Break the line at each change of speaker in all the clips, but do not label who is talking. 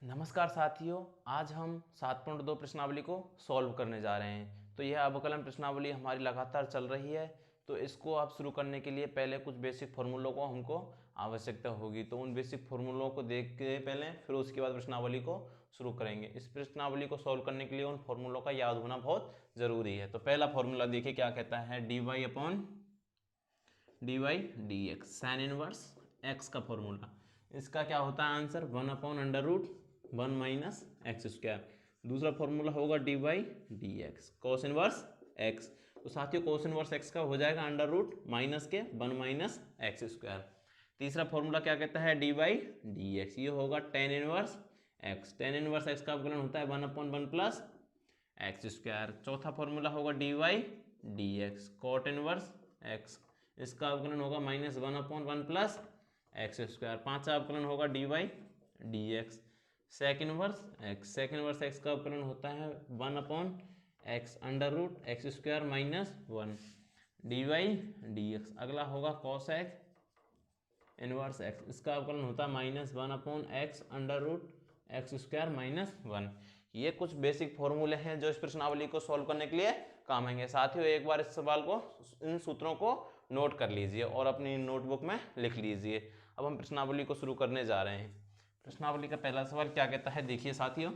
नमस्कार साथियों, आज हम 7.2 प्रश्नावली को सॉल्व करने जा रहे हैं। तो यह अवकलन प्रश्नावली हमारी लगातार चल रही है। तो इसको आप शुरू करने के लिए पहले कुछ बेसिक फार्मूलों को हमको आवश्यकता होगी। तो उन बेसिक फार्मूलों को देख के पहले फिर उसके बाद प्रश्नावली को शुरू करेंगे। इस प्रश्नावली को सॉल्व करने के लिए उन फार्मूलों का याद होना बहुत ज़रूरी है। तो पहला फार्मूला देखिए क्या कहता है, dy upon dy dx sign inverse x का फॉर्मूला। इसका क्या होता है आंसर, 1/√1 माइनस एक्स स्क्वायर। दूसरा फॉर्मूला होगा dy dx cos inverse x। तो साथियों cos इनवर्स x का हो जाएगा अंडर रूट माइनस के 1 माइनस एक्स स्क्वायर। तीसरा फॉर्मूला क्या कहता है, dy dx, ये होगा tan inverse x। tan inverse x का अवकलन होता है 1/1 प्लस एक्स स्क्वायर। चौथा फॉर्मूला होगा dy dx cot inverse x, इसका अवकलन होगा -1/1 प्लस एक्स स्क्वायर। पांचवा अवकलन होगा dy dx sec inverse x। Sec inverse x का अवकलन होता है 1/x under root x square minus 1 dy dx। अगला होगा cosec इनवर्स x, इसका अवकलन होता है -1/x under root x square minus 1। ये कुछ बेसिक फॉर्मूले हैं जो इस प्रश्नावली को सॉल्व करने के लिए काम आएंगे। साथियों एक बार इस सवाल को, इन सूत्रों को नोट कर लीजिए और अपनी नोटबुक में लिख लीजिए। अब हम प्रश्नावली को शुरू करने जा रहे हैं। प्रश्नावली का पहला सवाल क्या कहता है, देखिए साथियों,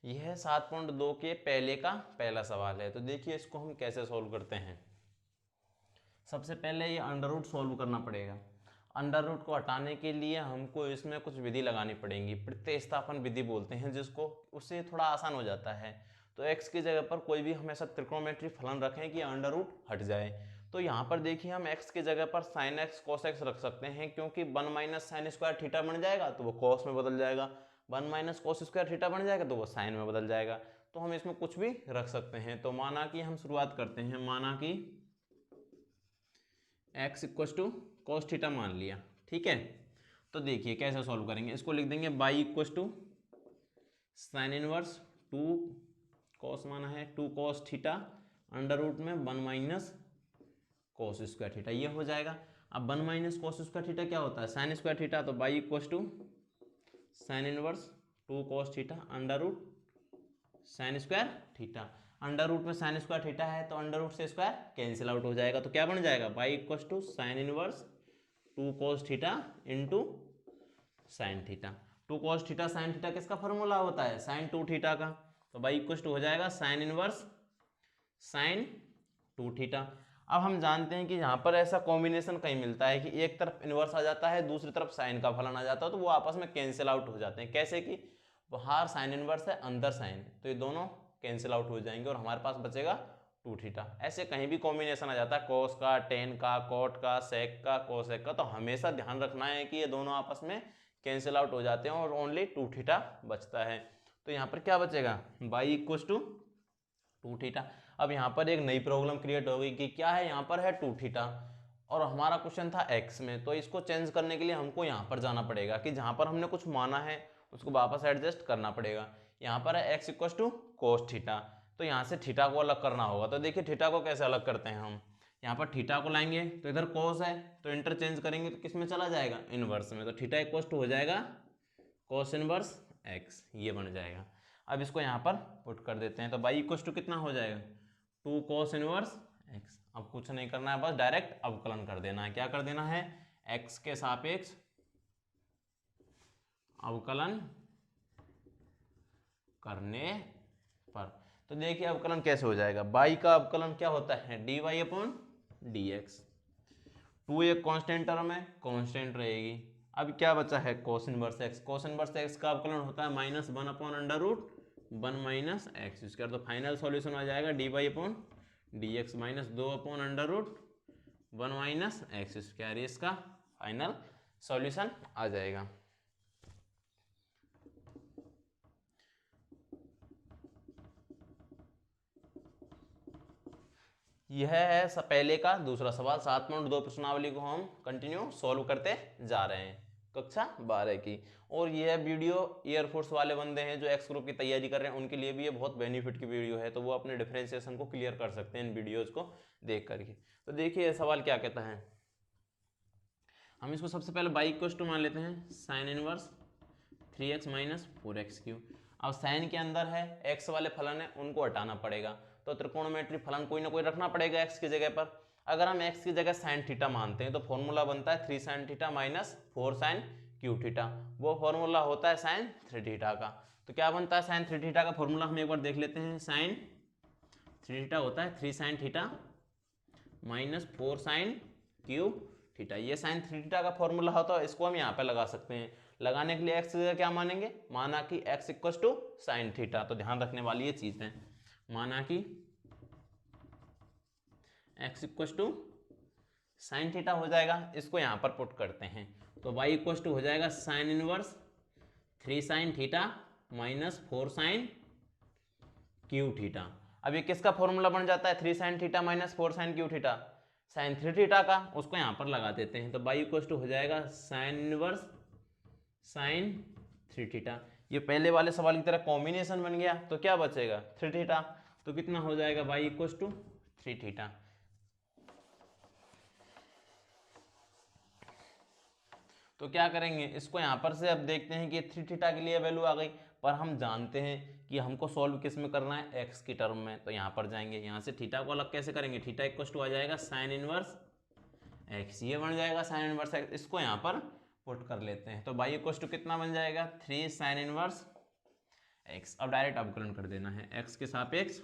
यह 7.2 के पहले का पहला सवाल है। तो देखिए इसको हम कैसे सॉल्व करते हैं। सबसे पहले ये अंडर रूट सॉल्व करना पड़ेगा। अंडर रूट को हटाने के लिए हमको इसमें कुछ विधि लगानी पड़ेगी, प्रतिस्थापन विधि बोलते हैं जिसको, उससे थोड़ा आसान हो जाता है। तो x की जगह पर कोई भी हमेशा त्रिकोणमितीय फलन रखें कि अंडर रूट हट जाए। तो यहाँ पर देखिए हम x की जगह पर साइन एक्स कॉस एक्स रख सकते हैं, क्योंकि 1 माइनस साइन स्क्वायर थीटा बन जाएगा तो वो कॉस में बदल जाएगा, 1 माइनस कॉस स्क्वायर थीटा बन जाएगा तो वो साइन में बदल जाएगा। तो हम इसमें कुछ भी रख सकते हैं। तो माना कि हम शुरुआत करते हैं, माना कि x equal to cos theta मान लिया, ठीक है। तो देखिए कैसे सॉल्व करेंगे, इसको लिख देंगे y equal to sine inverse 2 cos माना है 2 कॉस थीटा अंडर रूट में 1 माइनस कॉस स्क्वायर थीटा, ये हो जाएगा। अब 1 माइनस कॉस स्क्वायर थीटा क्या होता है, साइन स्क्वायर थीटा। तो y equal to sine inverse 2 cos theta under root sine square theta. Under root में साइन स्क्वायर थीटा है तो अंडर रूट से स्क्वायर कैंसिल आउट हो जाएगा। तो क्या बन जाएगा, y equal to sine inverse 2 cos theta into sine theta. 2 cos theta sine theta किसका फॉर्मूला होता है, साइन 2 थीटा का। तो y इक्वल टू हो जाएगा साइन इनवर्स साइन 2 थीटा। अब हम जानते हैं कि यहाँ पर ऐसा कॉम्बिनेशन कहीं मिलता है कि एक तरफ इनवर्स आ जाता है, दूसरी तरफ साइन का फलन आ जाता है, तो वो आपस में कैंसिल आउट हो जाते हैं। कैसे कि बाहर साइन इनवर्स है, अंदर साइन है, तो ये दोनों कैंसिल आउट हो जाएंगे और हमारे पास बचेगा 2 थीटा। ऐसे कहीं भी कॉम्बिनेशन आ जाता है, कॉस का, टेन का, कॉट का, सेक का, कोसेक का, तो हमेशा ध्यान रखना है कि ये दोनों आपस में कैंसिल आउट हो जाते हैं और ओनली 2 थीटा बचता है। तो यहाँ पर क्या बचेगा, y इक्वल टू 2 थीटा। अब यहाँ पर एक नई प्रॉब्लम क्रिएट हो गई कि क्या है, यहाँ पर है 2 थीटा और हमारा क्वेश्चन था x में। तो इसको चेंज करने के लिए हमको यहाँ पर जाना पड़ेगा कि जहाँ पर हमने कुछ माना है उसको वापस एडजस्ट करना पड़ेगा। यहाँ पर है x equal to cos theta, तो यहाँ से थीटा को अलग करना होगा। तो देखिए थीटा को कैसे अलग करते हैं हम, यहाँ पर थीटा को लाएंगे तो इधर कोस है तो इंटरचेंज करेंगे तो किस में चला जाएगा, इनवर्स में। तो थीटा इक्वल टू हो जाएगा कोस इनवर्स x, ये बन जाएगा। अब इसको यहाँ पर पुट कर देते हैं तो y इक्वल टू कितना हो जाएगा, 2 cos इनवर्स x। अब कुछ नहीं करना है, बस डायरेक्ट अवकलन कर देना है। क्या कर देना है, x के सापेक्ष अवकलन करने पर। तो देखिए अवकलन कैसे हो जाएगा, y का अवकलन क्या होता है, dy अपॉन dx। 2 एक कांस्टेंट टर्म है, कांस्टेंट रहेगी। अब क्या बचा है, cos inverse x। cos inverse x का अवकलन होता है -1 upon under root 1 minus x square. तो फाइनल सॉल्यूशन आ जाएगा dy upon dx minus 2 upon under root 1 minus x square, इसका फाइनल सॉल्यूशन आ जाएगा। यह है पहले का दूसरा सवाल। 7.2 प्रश्नावली को हम कंटिन्यू सॉल्व करते जा रहे हैं। कक्षा 12 की। और यह वीडियो एयरफोर्स वाले बंदे हैं जो एक्स ग्रुप की तैयारी कर रहे हैं, उनके लिए भी ये बहुत बेनिफिट की वीडियो है, तो वो अपने डिफरेंशिएशन को क्लियर कर सकते हैं इन वीडियोज़ को देख करके। तो देखिए सवाल क्या कहता है, हम इसको सबसे पहले बाई इक्वल्स टू मान लेते हैं sine inverse 3x minus 4x3। अब साइन के अंदर है x वाले फलन है, उनको हटाना पड़ेगा, तो त्रिकोणमिति फलन कोई ना कोई रखना पड़ेगा x की जगह पर। अगर हम x की जगह साइन थीटा मानते हैं तो फॉर्मूला बनता है 3 sine theta minus 4 sine cube theta, वो फॉर्मूला होता है साइन 3 थीटा का। तो क्या बनता है साइन 3 थीटा का फॉर्मूला, हम एक बार देख लेते हैं। साइन 3 थीटा होता है 3 sine theta minus 4 sine cube theta, ये साइन 3 थीटा का फॉर्मूला होता है, इसको हम यहाँ पे लगा सकते हैं। लगाने के लिए x की जगह क्या मानेंगे, माना कि x equal to sine theta, तो ध्यान रखने वाली ये चीज है, माना कि x equal to sine theta हो जाएगा, इसको यहाँ पर पुट करते हैं, तो y इक्वल टू हो जाएगा sine inverse 3 sine theta minus 4 sine cube theta. अब ये किसका फॉर्मूला बन जाता है, 3 sine theta minus 4 sine cube theta, sine 3 theta का, उसको यहाँ पर लगा देते हैं, तो y इक्वल टू हो जाएगा साइन इनवर्स साइन 3 थीटा। ये पहले वाले सवाल की तरह कॉम्बिनेशन बन गया, तो क्या बचेगा 3 थीटा, तो कितना हो जाएगा y इक्वल टू 3 थीटा। तो क्या करेंगे, इसको यहाँ पर से अब देखते हैं कि 3 थीटा के लिए वैल्यू आ गई, पर हम जानते हैं कि हमको सॉल्व किस में करना है, x की टर्म में, तो यहाँ पर जाएंगे, यहाँ से थीटा को अलग कैसे करेंगे, थीटा इक्वल टू आ जाएगा साइन इनवर्स x, ये बन जाएगा साइन इनवर्स x, इसको यहाँ पर पुट कर लेते हैं, तो y इक्वल टू कितना बन जाएगा 3 साइन इनवर्स x। अब डायरेक्ट अवकलन कर देना है, x के सापेक्ष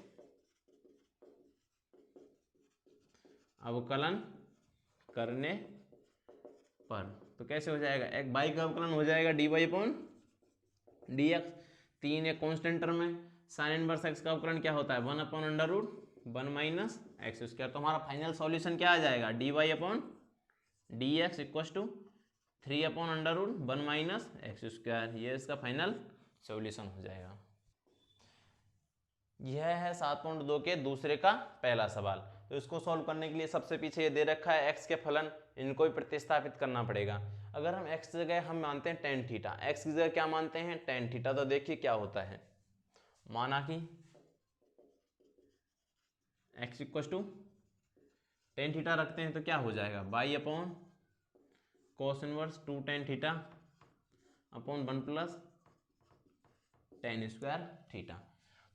अवकलन करने पर, तो कैसे हो जाएगा, एक y का अवकलन हो जाएगा dy अपॉन dx, 3 एक कॉन्स्टेंट टर्म है, साइन इनवर्स x का अवकलन क्या होता है 1 upon under root 1 minus x square, तो हमारा फाइनल सॉल्यूशन क्या आ जाएगा dy upon dx equal to 3 upon under root 1 minus x square, ये इसका फाइनल सॉल्यूशन हो जाएगा। यह है 7.2 के दूसरे का पहला सवाल। तो इसको सॉल्व करने के लिए सबसे पीछे ये दे रखा है x के फलन, इनको भी प्रतिस्थापित करना पड़ेगा। अगर हम x की जगह हम मानते हैं tan थीटा, x की जगह क्या मानते हैं tan थीटा, तो देखिए क्या होता है, माना कि x equal to tan theta रखते हैं, तो क्या हो जाएगा y upon cos inverse 2 tan theta upon 1 plus tan square theta.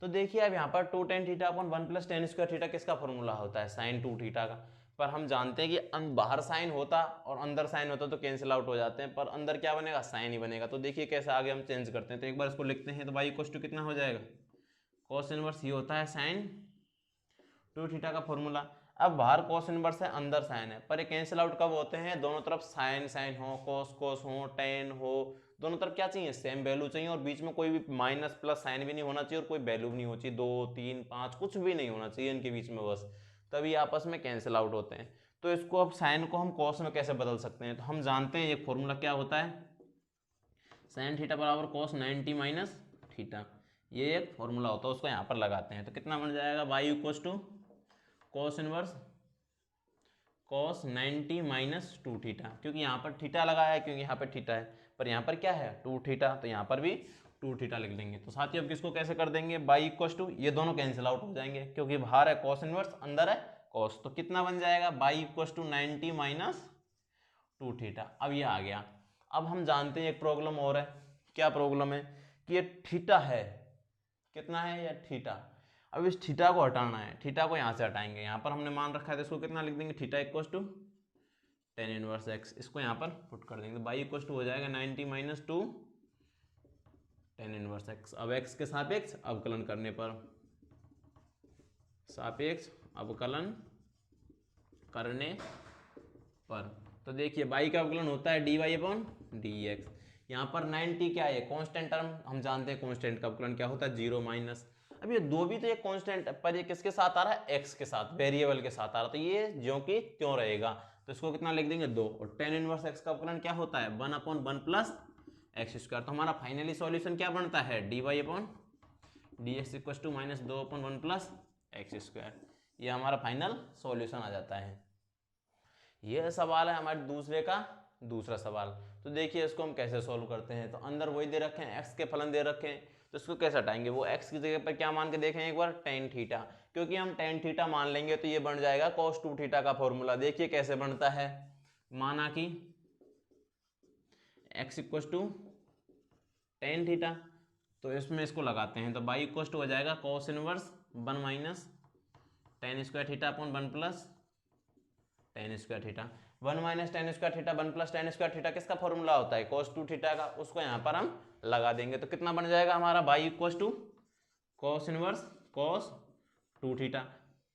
तो देखिए अब यहाँ पर 2 tan theta upon 1 plus tan square theta किसका फॉर्मूला होता है, साइन 2 थीटा का, पर हम जानते हैं कि बाहर साइन होता और अंदर साइन होता तो कैंसिल आउट हो जाते हैं, पर अंदर क्या बनेगा साइन ही बनेगा। तो देखिए कैसे आगे हम चेंज करते हैं, तो एक बार इसको लिखते हैं, तो y इक्वल टू कितना हो जाएगा cos इनवर्स, ये होता है साइन 2 थीटा का फॉर्मूला। अब बाहर cos इनवर्स है अंदर साइन है, पर ये कैंसिल आउट कब होते हैं, दोनों तरफ साइन साइन हो, cos cos हो, tan हो, दोनों तरफ क्या चाहिए सेम वैल्यू चाहिए, और बीच में कोई भी माइनस प्लस साइन भी नहीं होना चाहिए और कोई वैल्यू भी नहीं होनी चाहिए, 2 3 5 कुछ भी नहीं होना चाहिए इनके बीच में, बस तभी आपस में कैंसिल आउट होते हैं। तो इसको अब साइन को हम कॉस में कैसे बदल सकते हैं, तो हम जानते हैं ये फॉर्मूला क्या होता है, साइन थीटा बराबर cos 90 माइनस थीटा, ये एक फॉर्मूला होता है, उसको यहाँ पर लगाते हैं, तो कितना बन जाएगा y equal to cos inverse cos 90 minus 2 theta, क्योंकि यहाँ पर थीटा लगाया है, क्योंकि यहाँ पर थीटा है, पर यहाँ पर क्या है 2 थीटा, तो यहाँ पर भी 2 थीटा लिख लेंगे। तो साथियों अब किसको कैसे कर देंगे, y इक्वल टू, ये दोनों कैंसिल आउट हो जाएंगे, क्योंकि बाहर है cos इनवर्स अंदर है cos, तो कितना बन जाएगा y equal to 90 minus 2 theta. अब ये आ गया। अब हम जानते हैं एक प्रॉब्लम और है, क्या प्रॉब्लम है कि ये थीटा है, कितना है ये थीटा, अब इस थीटा को हटाना है, थीटा को यहाँ से हटाएंगे, यहाँ पर हमने मान रखा है तो इसको कितना लिख देंगे theta equal to tan inverse x, इसको यहाँ पर पुट कर देंगे, तो y इक्वल टू हो जाएगा 90 माइनस 2 tan इनवर्स x। अब x के सापेक्ष अवकलन करने पर, सापेक्ष अवकलन करने पर, तो देखिए y का अवकलन होता है dy अपॉन dx, यहाँ पर 90 क्या है कांस्टेंट टर्म, हम जानते हैं कांस्टेंट का अवकलन क्या होता है 0 माइनस, अब ये दो भी तो एक कांस्टेंट, पर ये किसके साथ आ रहा है x के साथ, वेरिएबल के साथ आ रहा है, तो ये ज्यों की त्यों रहेगा, तो इसको कितना लिख देंगे 2, और tan इनवर्स x का अवकलन क्या होता है 1 अपॉन 1 प्लस एक्स स्क्वायर, तो हमारा फाइनली सॉल्यूशन क्या बनता है dy upon dx equal to minus 2 upon 1 plus x square, ये हमारा फाइनल सॉल्यूशन आ जाता है। यह सवाल है हमारे दूसरे का दूसरा सवाल। तो देखिए इसको हम कैसे सॉल्व करते हैं। तो अंदर वही दे रखे हैं, एक्स के फलन दे रखे हैं, तो इसको कैसे हटाएंगे, वो एक्स की जगह पर क्या मान के देखें एक बार, टेन थीटा, क्योंकि हम टेन थीटा मान लेंगे तो ये बन जाएगा कॉस टू थीटा का फॉर्मूला। देखिए कैसे बनता है, माना कि x equal to tan theta, तो इसमें इसको लगाते हैं, तो बाई इक्व टू हो जाएगा cos inverse one minus tan square theta upon one plus ten square theta. One minus tan square theta one plus ten square theta किसका formula होता है, कॉस टू थीटा का, उसको यहाँ पर हम लगा देंगे। तो कितना बन जाएगा हमारा, y equal to cos inverse cos two theta,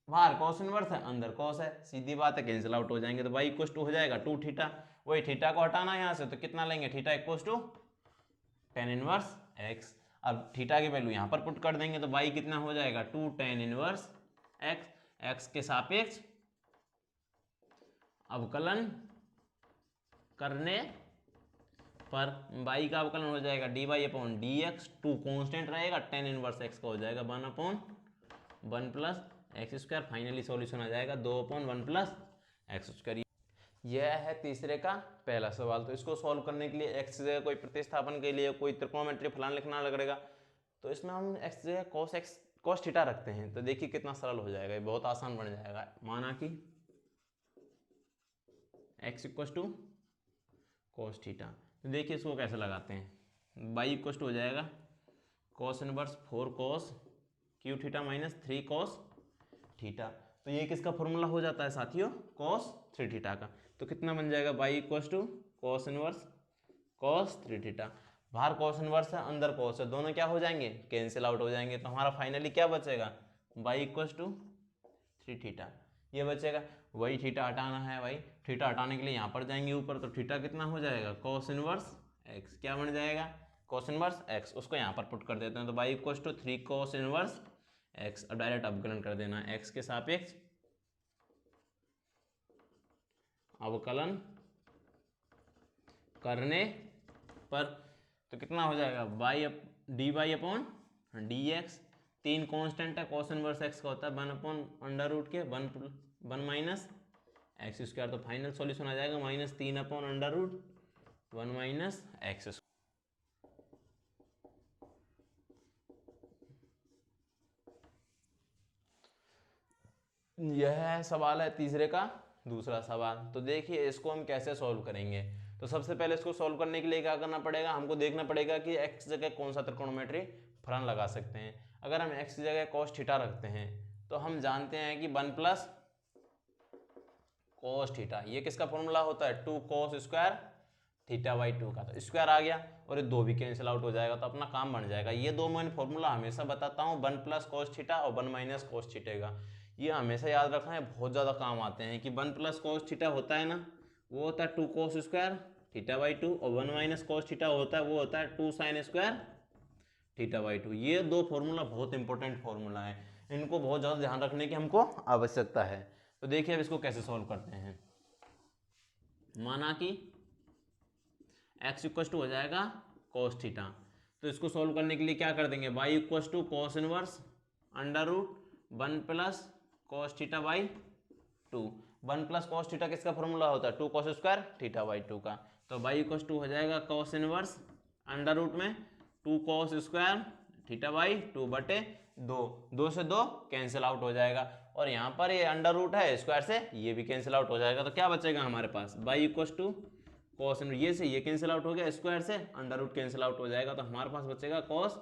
बाहर कॉस इनवर्स है अंदर कॉस है, सीधी बात है, कैंसिल आउट हो जाएंगे। तो बाई इक्व टू हो जाएगा टू थीटा, वही थीटा को हटाना है यहाँ से, तो कितना लेंगे, theta equal to tan inverse x. अब थीटा की वैल्यू यहाँ पर पुट कर देंगे, तो बाई कितना हो जाएगा, two tan inverse x, x के सापेक्ष अवकलन करने पर बाई का अवकलन हो जाएगा D Y upon D X, two constant रहेगा, टेन इनवर्स एक्स का हो जाएगा one upon one plus x square, finally solution आ जाएगा दो upon one plus x square. यह है तीसरे का पहला सवाल। तो इसको सॉल्व करने के लिए एक्स की जगह कोई प्रतिस्थापन के लिए कोई त्रिकोणमितीय फलन लिखना लगेगा, तो इसमें हम एक्स की जगह कॉस एक्स कॉस थीटा रखते हैं। तो देखिए कितना सरल हो जाएगा, ये बहुत आसान बन जाएगा। माना कि x equal to cos theta, तो देखिए इसको कैसे लगाते हैं, बाई इक्व टू हो जाएगा cos inverse four cos Q theta minus three cos theta. तो ये किसका फॉर्मूला हो जाता है साथियों, कॉस थ्री थीटा का। तो कितना बन जाएगा, y equal to cos inverse cos three theta, बाहर कॉस इनवर्स है अंदर कॉस है, दोनों क्या हो जाएंगे, कैंसिल आउट हो जाएंगे। तो हमारा फाइनली क्या बचेगा, y equal to three theta, ये बचेगा। वही थीटा हटाना है भाई, थीटा हटाने के लिए यहाँ पर जाएंगे ऊपर, तो थीटा कितना हो जाएगा, कॉस इनवर्स एक्स, क्या बन जाएगा, कॉस इनवर्स एक्स, उसको यहाँ पर पुट कर देते हैं। तो y equal to three cos inverse x, अब डायरेक्ट अवकलन कर देना है एक्स के सापेक्ष अवकलन करने पर, तो कितना हो जाएगा, y d Y upon D x, तीन कांस्टेंट है, कॉस इनवर्स एक्स का होता है वन अपॉन अंडर रूट के वन माइनस एक्स स्क्वायर, तो फाइनल सॉल्यूशन आ जाएगा माइनस तीन upon under root one minus x. यह सवाल है तीसरे का दूसरा सवाल। तो देखिए इसको हम कैसे सॉल्व करेंगे। तो सबसे पहले इसको सॉल्व करने के लिए क्या करना पड़ेगा, हमको देखना पड़ेगा कि एक्स जगह कौन सा त्रिकोणमितीय फलन लगा सकते हैं। अगर हम एक्स की जगह कॉस थीटा रखते हैं, तो हम जानते हैं कि वन प्लस कॉस थीटा, ये किसका फॉर्मूला होता है, two cos square theta by two का। तो स्क्वायर आ गया और ये दो भी कैंसिल आउट हो जाएगा, तो अपना काम बन जाएगा। ये दो मैं फॉर्मूला हमेशा बताता हूँ, वन प्लस कॉस थीटा और वन माइनस कॉस थीटा का, ये हमेशा याद रखना है, बहुत ज़्यादा काम आते हैं। कि वन प्लस कॉस थीटा होता है ना, वो होता है two cos square theta by two, और वन माइनस कॉस थीटा होता है वो होता है two sine square theta by two. ये दो फॉर्मूला बहुत इंपॉर्टेंट फॉर्मूला है, इनको बहुत ज़्यादा ध्यान रखने की हमको आवश्यकता है। तो देखिए अब इसको कैसे सॉल्व करते हैं। माना कि एक्स इक्व टू हो जाएगा कॉस थीटा, तो इसको सॉल्व करने के लिए क्या कर देंगे, y equal to cos inverse under root one plus cos theta by two. One plus cos theta किसका फॉर्मूला होता है, two cos square theta by two का। तो बाई इक्व टू हो जाएगा कॉस इनवर्स अंडर रूट में two cos square theta by two बटे दो, दो से दो कैंसिल आउट हो जाएगा, और यहाँ पर ये अंडर रूट है स्क्वायर से, ये भी कैंसिल आउट हो जाएगा। तो क्या बचेगा हमारे पास, बाई इक्व टू कॉस, ये से ये कैंसिल आउट हो गया, स्क्वायर से अंडर रूट कैंसिल आउट हो जाएगा, तो हमारे पास बचेगा कॉस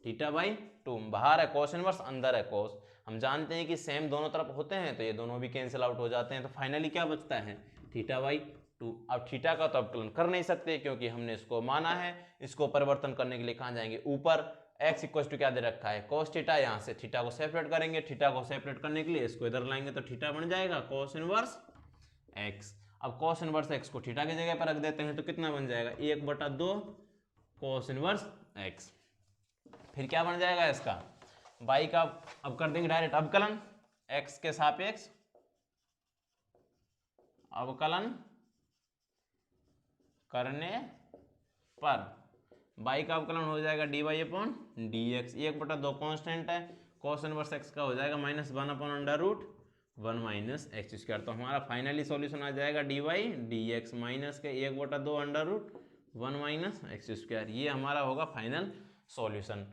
थीटा बाई टू। बाहर है कॉस इनवर्स, अंदर है कॉस, हम जानते हैं कि सेम दोनों तरफ होते हैं, तो ये दोनों भी कैंसिल आउट हो जाते हैं। तो फाइनली क्या बचता है, थीटा बाई टू। अब थीटा का तो अवकलन कर नहीं सकते क्योंकि हमने इसको माना है, इसको परिवर्तन करने के लिए कहाँ जाएंगे, ऊपर एक्स इक्व टू क्या दे रखा है, कॉस थीटा, यहाँ से थीटा को सेपरेट करेंगे, थीटा को सेपरेट करने के लिए इसको इधर लाएंगे, तो थीटा बन जाएगा कॉस इनवर्स एक्स। अब कॉस इनवर्स एक्स को थीटा की जगह पर रख देते हैं, तो कितना बन जाएगा, एक बटा दो कॉस इनवर्स एक्स। फिर क्या बन जाएगा इसका, बाई का अब कर देंगे डायरेक्ट अवकलन, एक्स के सापेक्ष अवकलन करने पर बाई का अवकलन हो जाएगा D Y upon D x, एक बटा दो कॉन्स्टेंट है, कॉस इनवर्स एक्स का हो जाएगा minus one upon under root one minus x square. तो हमारा फाइनली सॉल्यूशन आ जाएगा D y d x minus के एक बटा दो under root 1 minus x square. ये हमारा होगा फाइनल सॉल्यूशन।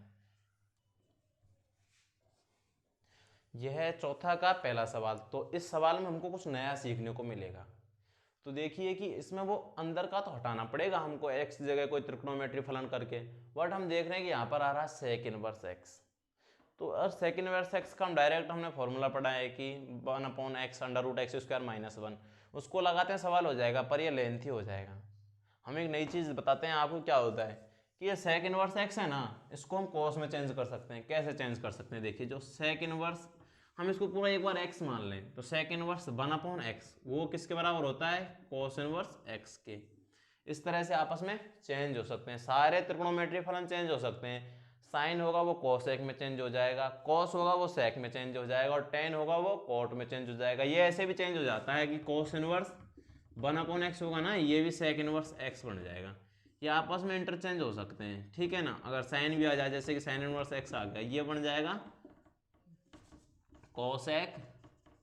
यह है चौथा का पहला सवाल। तो इस सवाल में हमको कुछ नया सीखने को मिलेगा। तो देखिए कि इसमें वो अंदर का तो हटाना पड़ेगा हमको, एक्स जगह कोई त्रिकोणोमेट्री फलन करके, बट हम देख रहे हैं कि यहाँ पर आ रहा है सेक इनवर्स एक्स। तो और सेक इनवर्स एक्स का हमने फॉर्मूला पढ़ा है कि 1/x √x² - 1, उसको लगाते हैं सवाल हो जाएगा, पर ये लेंथी हो जाएगा। हम एक नई चीज़ बताते हैं आपको क्या होता है कि ये सेक इनवर्स एक्स है ना, इसको हम कॉस में चेंज कर सकते हैं। कैसे चेंज कर सकते हैं? देखिए, जो सेक इनवर्स, हम इसको पूरा एक बार x मान लें, तो सेक इनवर्स 1/x वो किसके बराबर होता है? कॉस इनवर्स x के। इस तरह से आपस में चेंज हो सकते हैं, सारे त्रिकोणोमेट्री फलन चेंज हो सकते हैं। साइन होगा वो कोसेक में चेंज हो जाएगा, कॉस होगा वो सेक में चेंज हो जाएगा, और टेन होगा वो कॉट में चेंज हो जाएगा। ये ऐसे भी चेंज हो जाता है कि कॉस इनवर्स 1/x होगा ना, ये भी सेक इनवर्स x बन जाएगा। ये आपस में इंटरचेंज हो सकते हैं, ठीक है ना। अगर साइन भी आ जाए, जैसे कि साइन इनवर्स x आ गया, ये बन जाएगा कोसेक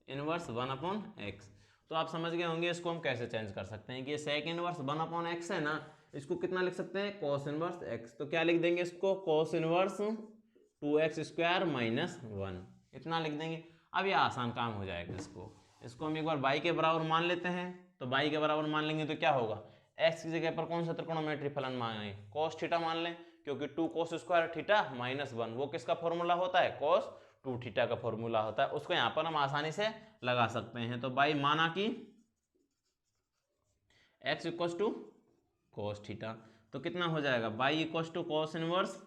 इनवर्स 1/x। तो आप समझ गए होंगे इसको हम कैसे चेंज कर सकते हैं कि ये सेक इनवर्स 1/x है ना, इसको कितना लिख सकते हैं? Cos inverse x। तो क्या लिख देंगे इसको? कॉस इनवर्स 2x² - 1, इतना लिख देंगे। अब ये आसान काम हो जाएगा। इसको हम एक बार y के बराबर मान लेते हैं। तो y के बराबर मान लेंगे तो क्या होगा? x की जगह पर कौन सा त्रिकोणोमेट्री फलन माने? cos थीटा मान लें, क्योंकि 2 cos स्क्वायर थीटा -1 वो किसका फॉर्मूला होता है? cos 2 थीटा का फॉर्मूला होता है। उसको यहाँ पर हम आसानी से लगा सकते हैं। तो बाई माना कि x = cos थीटा, तो कितना हो जाएगा? y = cos inverse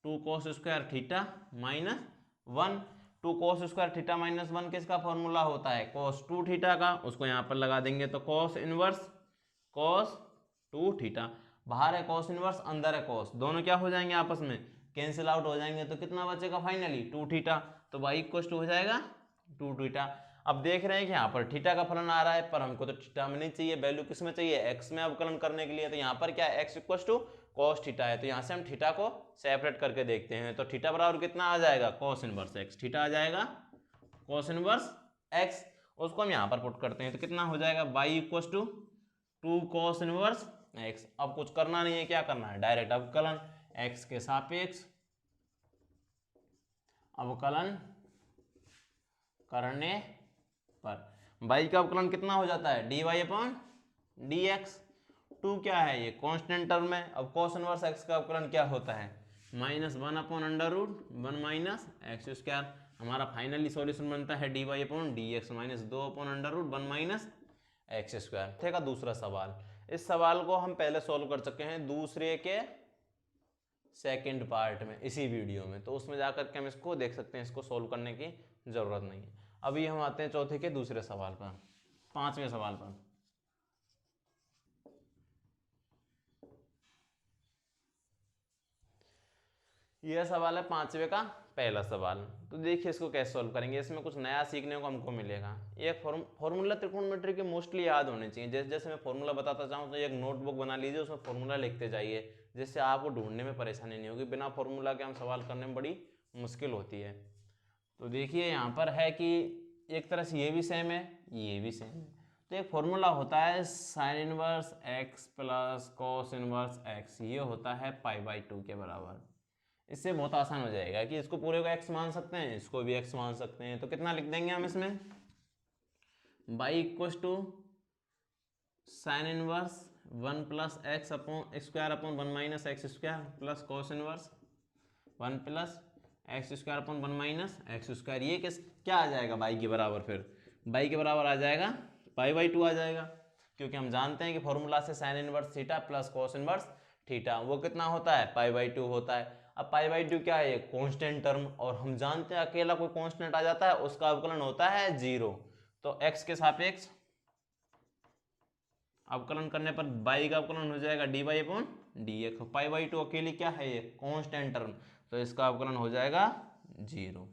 2 cos square theta -1। 2 cos square theta -1 किसका फॉर्मूला होता है? cos 2 थीटा का। उसको यहाँ पर लगा देंगे तो cos इनवर्स cos 2 थीटा। बाहर है cos इनवर्स, अंदर है cos, दोनों क्या हो जाएंगे? आपस में कैंसिल आउट हो जाएंगे। तो कितना बचेगा फाइनली? 2 थीटा। तो y = हो जाएगा 2 थीटा। अब देख रहे हैं कि यहाँ पर थीटा का फलन आ रहा है, पर हमको तो थीटा में नहीं चाहिए, वैल्यू किस में चाहिए? x में अवकलन करने के लिए। तो यहाँ पर क्या है? x = cos थीटा है। तो यहाँ से हम थीटा को सेपरेट करके देखते हैं। तो थीटा बराबर कितना आ जाएगा? cos inverse x। थीटा आ जाएगा cos इनवर्स x। उसको हम यहाँ पर पुट करते हैं तो कितना हो जाएगा? y = 2 cos inverse x। अब कुछ करना नहीं है, क्या करना है? डायरेक्ट अवकलन, x के सापेक्ष अवकलन करने पर y का अवकलन कितना हो जाता है? dy/dx। 2 क्या है? ये कांस्टेंट टर्म है। अब cos इनवर्स x का अवकलन क्या होता है? -1/√1 - x²। हमारा फाइनली सॉल्यूशन बनता है dy/dx -2/√1 - x²। थे का दूसरा सवाल। इस सवाल को हम पहले सॉल्व कर चुके हैं दूसरे के सेकंड पार्ट में, इसी वीडियो में। तो उसमें जाकर के हम इसको देख सकते हैं, इसको सॉल्व करने की जरूरत नहीं है। अभी हम आते हैं चौथे के दूसरे सवाल पर, पांचवें सवाल पर। यह सवाल है पांचवे का पहला सवाल। तो देखिए इसको कैसे सॉल्व करेंगे, इसमें कुछ नया सीखने को हमको मिलेगा। ये फॉर्मूला त्रिकोणमिति के मोस्टली याद होने चाहिए। जैसे जैसे मैं फॉर्मूला बताता जाऊँ तो एक नोटबुक बना लीजिए, उसमें फॉर्मूला लिखते जाइए, जिससे आपको ढूंढने में परेशानी नहीं होगी। बिना फॉर्मूला के हम सवाल करने में बड़ी मुश्किल होती है। तो देखिए यहाँ पर है कि एक तरह से ये भी सेम है, ये भी सेम है। तो एक फॉर्मूला होता है sine inverse x + cos inverse x, ये होता है π/2 के बराबर। इससे बहुत आसान हो जाएगा कि इसको पूरे को x मान सकते हैं, इसको भी x मान सकते हैं। तो कितना लिख देंगे हम इसमें? y = sine inverse 1 + x² / 1 - x² plus cos inverse 1 + x² / 1 - x²। ये क्या आ जाएगा y के बराबर? फिर y के बराबर आ जाएगा π/2 आ जाएगा, क्योंकि हम जानते हैं कि फॉर्मूला से sine inverse theta plus cos inverse theta वो कितना होता है? π/2 होता है। अब π/2 क्या है? कांस्टेंट टर्म, और हम जानते हैं अकेला कोई कांस्टेंट आ जाता है उसका अवकलन होता है 0। तो x के सापेक्ष अवकलन करने पर y का अवकलन हो जाएगा dy/dx। π/2 अकेली क्या है? ये कांस्टेंट टर्म, तो इसका अवकलन हो जाएगा 0।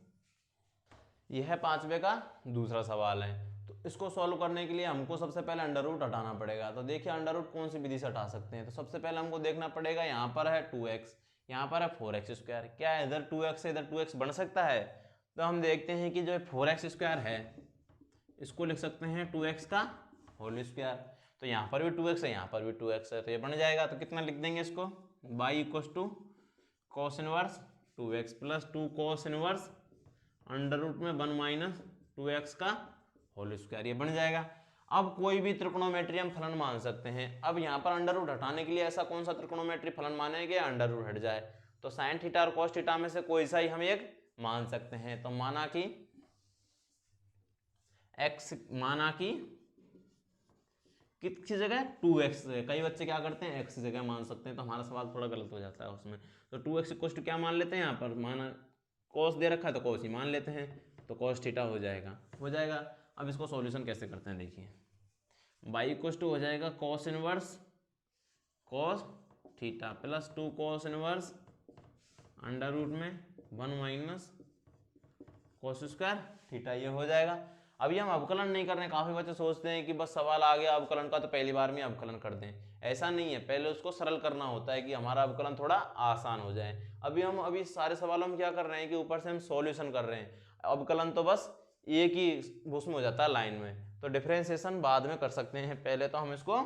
यह पांचवे का दूसरा सवाल है। तो इसको सॉल्व करने के लिए हमको सबसे पहले अंडर रूट हटाना पड़ेगा। तो देखिए अंडर रूट कौन सी विधि से हटा सकते हैं। तो सबसे पहले हमको देखना पड़ेगा, यहाँ पर है 2x, यहाँ पर है 4x²। क्या है? इधर 2x से इधर 2x बन सकता है? तो हम देखते हैं कि जो 4x² है इसको लिख सकते हैं 2x का होल स्क्वायर। तो यहाँ पर भी 2x है, यहाँ पर भी 2x है, तो ये बन जाएगा। तो कितना लिख देंगे इसको, y equal to cos inverse 2x plus 2 cos inverse under root में 1 माइनस 2x का होल स्क्वायर, ये बन जाएगा। अब कोई भी त्रिकोणोमेट्री हम फलन मान सकते हैं। अब यहाँ पर अंडर रूट हटाने के लिए ऐसा कौन सा त्रिकोणोमेट्री फलन मानेंगे अंडर रूट हट जाए, तो साइन थीटा और कॉस थीटा में से कोई सा ही हम एक मान सकते हैं। तो माना कि x, माना कि किसकी जगह 2x, कई बच्चे क्या करते हैं x की जगह मान सकते हैं, तो हमारा सवाल थोड़ा गलत हो जाता है उसमें। तो 2x इक्वल टू क्या मान लेते हैं, यहाँ पर माना कॉस दे रखा है तो कॉस ही मान लेते हैं, तो कॉस थीटा हो जाएगा। अब इसको सॉल्यूशन कैसे करते हैं देखिए, y इक्वल टू हो जाएगा cos inverse cos theta plus 2 cos inverse under root में 1 माइनस कॉस स्क्वायर थीटा, ये हो जाएगा। अभी हम अवकलन नहीं कर रहे हैं। काफी बच्चे सोचते हैं कि बस सवाल आ गया अवकलन का तो पहली बार में अवकलन कर दें, ऐसा नहीं है, पहले उसको सरल करना होता है कि हमारा अवकलन थोड़ा आसान हो जाए। अभी सारे सवालों में क्या कर रहे हैं कि ऊपर से हम सॉल्यूशन कर रहे हैं, अवकलन तो बस एक ही उसमें हो जाता है लाइन में, तो डिफरेंशिएशन बाद में कर सकते हैं, पहले तो हम इसको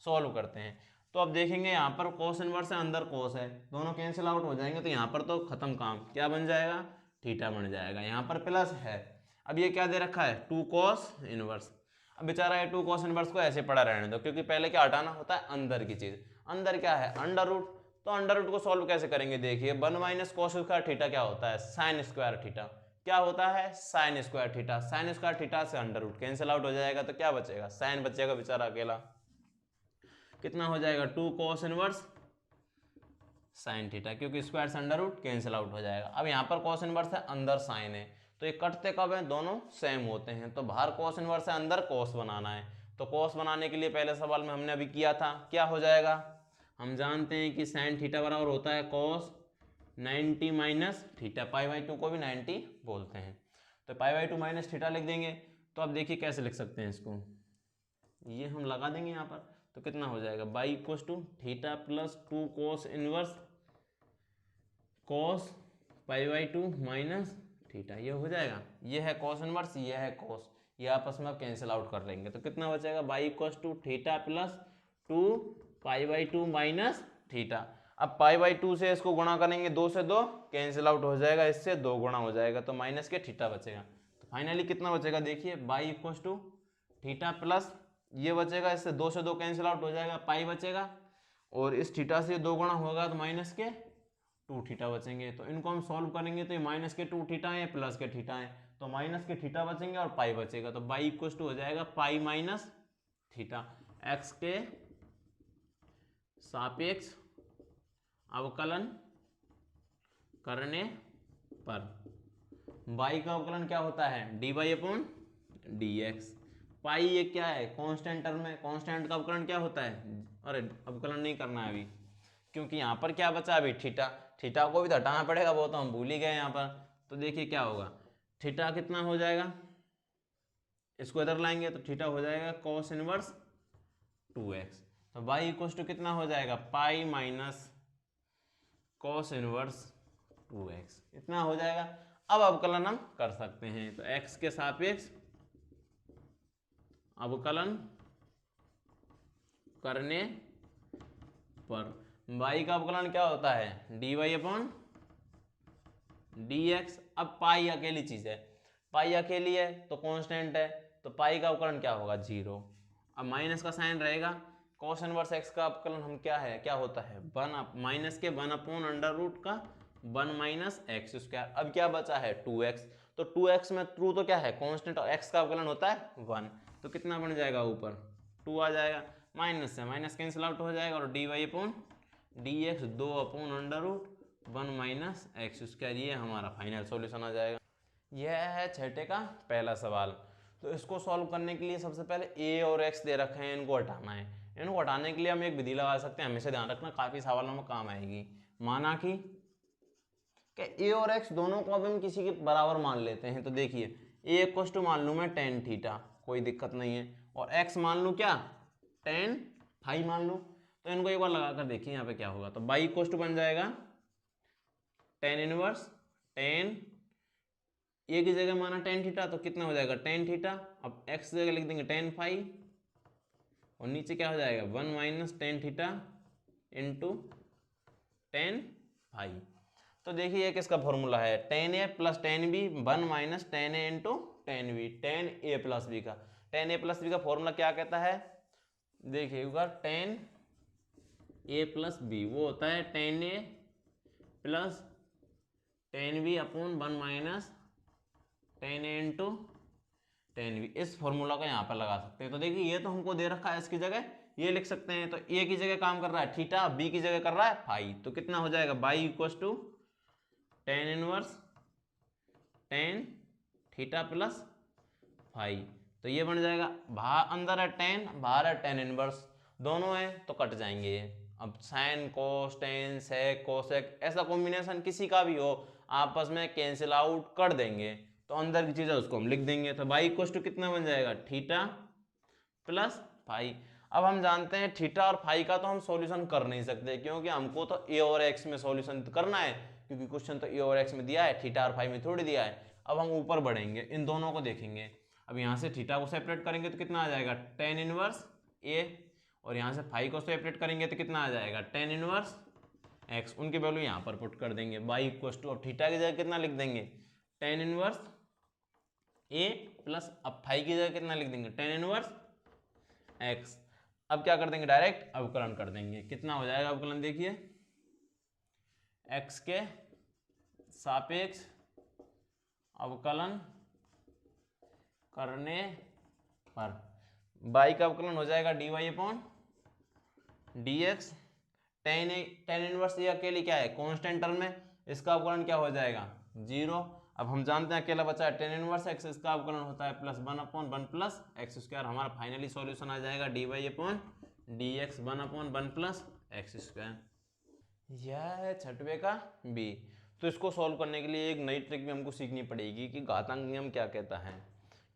सॉल्व करते हैं। तो अब देखेंगे यहाँ पर कॉस इनवर्स है, अंदर कॉस है, दोनों कैंसिल आउट हो जाएंगे, तो यहाँ पर तो खत्म काम, क्या बन जाएगा थीटा बन जाएगा। यहाँ पर प्लस है, अब ये क्या दे रखा है 2 कॉस इनवर्स। अब बेचारा ये 2 कॉस इनवर्स को ऐसे पड़ा रहने दो, क्योंकि पहले क्या हटाना होता है अंदर की चीज, अंदर क्या है अंडर रूट, तो अंडर रूट को सॉल्व कैसे करेंगे देखिए, 1 माइनस कॉस स्क्वायर थीटा क्या होता है साइन स्क्वायर थीटा, क्या होता है sine square theta, sign square theta से अंडर रूट कैंसिल आउट हो जाएगा, तो क्या बचेगा साइन बचेगा बेचारा अकेला, कितना हो जाएगा 2 कॉस इनवर्स साइन थीटा, क्योंकि स्क्वायर से अंडर रूट कैंसिल आउट हो जाएगा। अब यहाँ पर कॉस इनवर्स है, अंदर साइन है, तो ये कटते कब हैं दोनों सेम होते हैं, तो बाहर कॉस इनवर्स है अंदर कॉस बनाना है, तो कॉस बनाने के लिए पहले सवाल में हमने अभी किया था, क्या हो जाएगा, हम जानते हैं कि साइन थीटा बराबर होता है कॉस 90 माइनस थीटा, π/2 को भी 90 बोलते हैं, तो π/2 माइनस थीटा लिख देंगे। तो अब देखिए कैसे लिख सकते हैं इसको, ये हम लगा देंगे यहाँ पर, तो कितना हो जाएगा y equal to theta plus 2 cos inverse cos π/2 minus theta, ये हो जाएगा, ये है कॉस इनवर्स, ये है कॉस, ये आपस में आप कैंसिल आउट कर लेंगे, तो कितना बचेगा y equal to theta plus 2 π/2 minus theta. अब π/2 से इसको गुणा करेंगे, 2 से 2 कैंसिल आउट हो जाएगा, इससे 2 गुणा हो जाएगा, तो माइनस के थीटा बचेगा। तो फाइनली कितना बचेगा देखिए y equal to theta plus ये बचेगा, इससे 2 से 2 कैंसिल आउट हो जाएगा, पाई बचेगा, और इस थीटा से 2 गुणा होगा तो माइनस के 2 थीटा बचेंगे। तो इनको हम सॉल्व करेंगे तो ये माइनस के 2 थीटा है प्लस के थीटा है, तो माइनस के थीटा बचेंगे और पाई बचेगा, तो y इक्वल टू हो जाएगा पाई माइनस थीटा, x के सापेक्ष अवकलन करने पर y का अवकलन क्या होता है dy/dx, पाई ये क्या है कांस्टेंट टर्म में, कांस्टेंट का अवकलन क्या होता है, अरे अवकलन नहीं करना है अभी, क्योंकि यहाँ पर क्या बचा अभी थीटा, थीटा को भी तो हटाना पड़ेगा, वो तो हम भूल ही गए यहाँ पर। तो देखिए क्या होगा, थीटा कितना हो जाएगा, इसको इधर लाएंगे तो थीटा हो जाएगा कॉस इनवर्स 2x, तो y इक्वल टू कितना हो जाएगा pi minus cos inverse 2x, इतना हो जाएगा। अब अवकलन हम कर सकते हैं, तो x के सापेक्ष अवकलन करने पर y का अवकलन क्या होता है dy/dx। अब पाई अकेली चीज है, पाई अकेली है तो कांस्टेंट है, तो पाई का अवकलन क्या होगा 0, अब माइनस का साइन रहेगा, कॉस इनवर्स x का अवकलन हम क्या होता है 1 माइनस के 1 अंडर रूट का 1 माइनस एक्स स्क्वायर। अब क्या बचा है 2x, तो 2x में थ्रू तो क्या है कांस्टेंट, और x का अवकलन होता है 1, तो कितना बन जाएगा ऊपर 2 आ जाएगा, माइनस से माइनस कैंसिल आउट हो जाएगा, और dy/dx 2/√1 माइनस एक्स स्क्वायर, ये हमारा फाइनल सॉल्यूशन आ जाएगा। यह है छठे का पहला सवाल। तो इसको सॉल्व करने के लिए सबसे पहले a और x दे रखे हैं, इनको हटाना है, इनको हटाने के लिए हम एक विधि लगा सकते हैं, हमेशा ध्यान रखना काफी सवालों में काम आएगी। माना कि a और x दोनों को अब हम किसी के बराबर मान लेते हैं, तो देखिए a इक्वल टू मान लूँ मैं tan थीटा, कोई दिक्कत नहीं है, और x मान लूँ क्या tan फाई मान लूँ, तो इनको एक बार लगा कर देखिए यहाँ पे क्या होगा, तो y इक्वल टू बन जाएगा tan इनवर्स tan, ए की जगह माना tan थीटा, तो कितना हो जाएगा tan थीटा, अब x की जगह लिख देंगे tan फाई, और नीचे क्या हो जाएगा 1 minus tan theta into tan phi. तो देखिए ये किसका फॉर्मूला है, tan A plus tan B 1 minus tan A into tan B, tan A plus B का। टेन ए प्लस बी का फॉर्मूला क्या कहता है, देखिएगा टेन ए प्लस बी वो होता है tan A plus tan B upon 1 minus tan A into tan B. इस फॉर्मूला का यहाँ पर लगा सकते हैं। तो देखिए ये तो हमको दे रखा है, इसकी जगह ये लिख सकते हैं। तो ए की जगह काम कर रहा है थीटा, बी की जगह कर रहा है फाई। तो कितना हो जाएगा y equal to tan inverse tan theta plus phi. तो ये बन जाएगा, बाहर अंदर है टेन, बाहर है टेन इनवर्स, दोनों है तो कट जाएंगे ये। अब sine cos tan sec cosec ऐसा कॉम्बिनेशन किसी का भी हो आपस में कैंसिल आउट कर देंगे। तो अंदर की चीज़ है उसको हम लिख देंगे। तो बाई इक्वल टू कितना बन जाएगा थीटा प्लस फाई। अब हम जानते हैं थीटा और फाई का तो हम सॉल्यूशन कर नहीं सकते, क्योंकि हमको तो ए और एक्स में सॉल्यूशन करना है, क्योंकि क्वेश्चन तो ए और एक्स में दिया है, थीटा और फाई में थोड़ी दिया है। अब हम ऊपर बढ़ेंगे, इन दोनों को देखेंगे। अब यहाँ से थीटा को सेपरेट करेंगे तो कितना आ जाएगा टेन इनवर्स ए, और यहाँ से फाई को सेपरेट करेंगे तो कितना आ जाएगा टेन इनवर्स एक्स। उनकी वैल्यू यहाँ पर पुट कर देंगे बाई इक्वल टू, अब थीटा की जगह कितना लिख देंगे टेन इनवर्स ए प्लस, अब फाई की जगह कितना लिख देंगे टेन इनवर्स एक्स। अब क्या कर देंगे डायरेक्ट अवकलन कर देंगे। कितना हो जाएगा अवकलन देखिए, एक्स के सापेक्ष अवकलन करने पर बाई का अवकलन हो जाएगा D Y upon D x. Tan inverse ये अकेली क्या है कांस्टेंट टर्म में, इसका अवकलन क्या हो जाएगा 0। अब हम जानते हैं अकेला बचा है टेन इनवर्स एक्स, इसका अवकलन होता है plus 1 upon 1 plus x square. हमारा फाइनली सॉल्यूशन आ जाएगा D Y upon D x 1 upon 1 plus x square. यह है छठवें का बी। तो इसको सॉल्व करने के लिए एक नई ट्रिक भी हमको सीखनी पड़ेगी कि घातांक नियम क्या कहता है।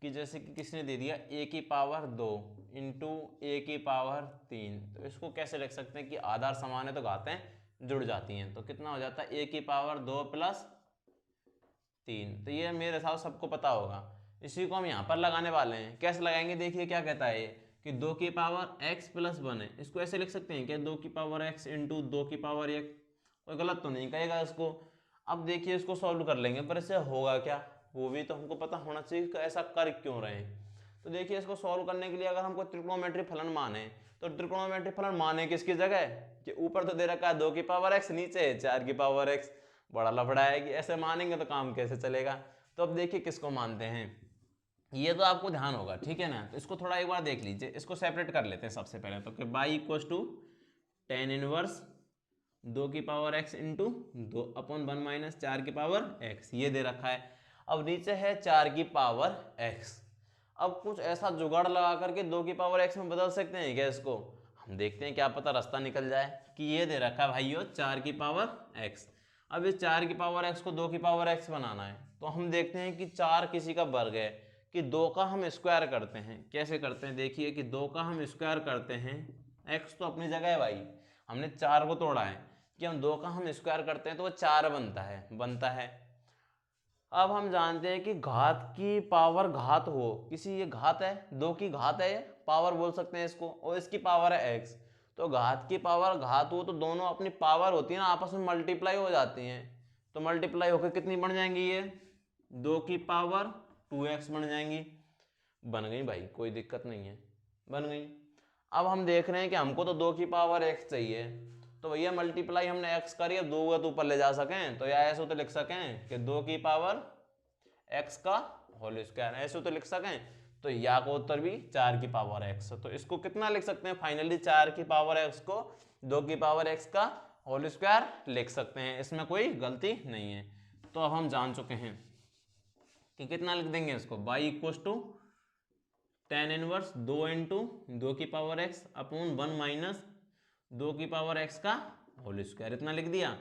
कि जैसे कि किसने दे दिया ए की पावर 2 इंटू ए की पावर 3, तो इसको कैसे लिख सकते हैं कि आधार समान है तो घातें जुड़ जाती हैं। तो कितना हो जाता है ए की पावर 2 प्लस 3। तो ये मेरे हिसाब सबको पता होगा। इसी को हम यहाँ पर लगाने वाले हैं। कैसे लगाएंगे देखिए क्या कहता है ये कि 2 की पावर x प्लस 1 है, इसको ऐसे लिख सकते हैं क्या 2 की पावर x इंटू 2 की पावर 1। कोई गलत तो नहीं कहेगा इसको। अब देखिए इसको सॉल्व कर लेंगे, पर इससे होगा क्या वो भी तो हमको पता होना चाहिए कि ऐसा कर क्यों रहे हैं। तो देखिए इसको सॉल्व करने के लिए अगर हमको त्रिकोणोमेट्री फलन माने, तो त्रिकोणोमेट्री फलन माने किसकी जगह कि ऊपर तो दे रखा है 2 की पावर x, नीचे 4 की पावर x। बड़ा लफड़ा है कि ऐसे मानेंगे तो काम कैसे चलेगा। तो अब देखिए किसको मानते हैं, ये तो आपको ध्यान होगा ठीक है ना। तो इसको थोड़ा एक बार देख लीजिए, इसको सेपरेट कर लेते हैं सबसे पहले। तो कि y equal to tan inverse 2 की power x into 2 upon 1 minus 4 की पावर एक्स, ये दे रखा है। अब नीचे है 4 की पावर एक्स। अब कुछ ऐसा जुगाड़ लगा करके 2 की पावर एक्स में बदल सकते हैं क्या इसको, हम देखते हैं क्या पता रास्ता निकल जाए। कि ये दे रखा है भाइयों 4 की पावर एक्स। अब इस 4 की पावर एक्स को 2 की पावर एक्स बनाना है, तो हम देखते हैं कि 4 किसी का वर्ग है, कि 2 का हम स्क्वायर करते हैं। कैसे करते हैं देखिए कि 2 का हम स्क्वायर करते हैं, एक्स तो अपनी जगह है भाई, हमने 4 को तोड़ा है, कि हम 2 का हम स्क्वायर करते हैं तो वो 4 बनता है। अब हम जानते हैं कि घात की पावर घात हो किसी, ये घात है 2 की घात है, पावर बोल सकते हैं इसको, और इसकी पावर है एक्स। तो घात की पावर घात हो तो दोनों अपनी पावर होती है ना आपस में मल्टीप्लाई हो जाती हैं। तो मल्टीप्लाई होकर कितनी बन जाएंगी ये 2 की पावर 2x बन जाएंगी। बन गई भाई कोई दिक्कत नहीं है, बन गई। अब हम देख रहे हैं कि हमको तो 2 की पावर x चाहिए, तो भैया मल्टीप्लाई हमने x करी, अब 2 ऊपर ले जा सकें तो या ऐसे तो लिख सकें कि 2 की पावर x का होल स्क्वायर, ऐसे तो लिख सकें। तो या को उत्तर भी 4 की पावर x। तो इसको कितना लिख सकते हैं फाइनली 4 की पावर x को 2 की पावर x का होल स्क्वायर लिख सकते हैं, इसमें कोई गलती नहीं है। तो अब हम जान चुके हैं कि कितना लिख देंगे इसको y equal to tan inverse 2 into 2 की पावर x अपॉन 1 माइनस 2 की पावर x का होल स्क्वायर, इतना लिख दिया।